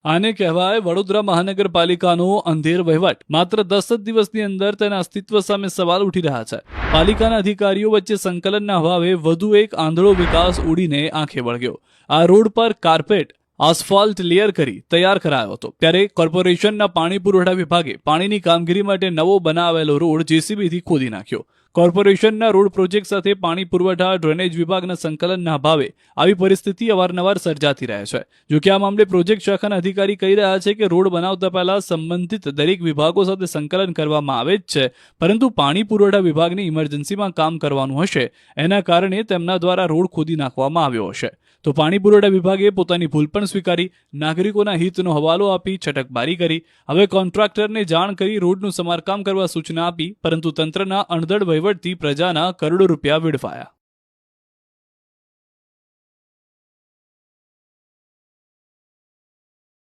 આને કહેવાય વડોદરા મહાનગરપાલિકાનો અંધેર વહીવટ। માત્ર 10 જ દિવસની અંદર તેના અસ્તિત્વ સામે સવાલ ઉઠી રહ્યા છે। પાલિકાના અધિકારીઓ વચ્ચે સંકલનના અભાવે વધુ એક આંધળો વિકાસ ઉડીને આંખે વળગ્યો। આ રોડ પર કાર્પેટ આસ્ફાલ્ટ લેયર કરી તૈયાર કરાયો હતો, ત્યારે કોર્પોરેશનના પાણી પુરવઠા વિભાગે પાણીની કામગીરી માટે નવો બનાવેલો રોડ જેસીબીથી ખોદી નાખ્યો। કોર્પોરેશનના રોડ પ્રોજેક્ટ સાથે પાણી પુરવઠા ડ્રેનેજ વિભાગના સંકલનના અભાવે આવી પરિસ્થિતિ અવારનવાર સર્જાતી રહે છે। જો કે આ મામલે પ્રોજેક્ટ શાખાના અધિકારી કહી રહ્યા છે કે રોડ બનાવતા પહેલા સંબંધિત દરેક વિભાગો સાથે સંકલન કરવામાં આવે જ છે, પરંતુ પાણી પુરવઠા વિભાગને ઇમરજન્સીમાં કામ કરવાનું હશે, એના કારણે તેમના દ્વારા રોડ ખોદી નાખવામાં આવ્યો હશે। તો પાણી પુરવઠા વિભાગે પોતાની ભૂલ પણ સ્વીકારી નાગરિકોના હિતનો હવાલો આપી છટકબારી કરી। હવે કોન્ટ્રાક્ટરને જાણ કરી રોડનું સમારકામ કરવા સૂચના આપી, પરંતુ તંત્રના અણધડ વહીવટથી પ્રજાના કરોડો રૂપિયા વેડફાયા।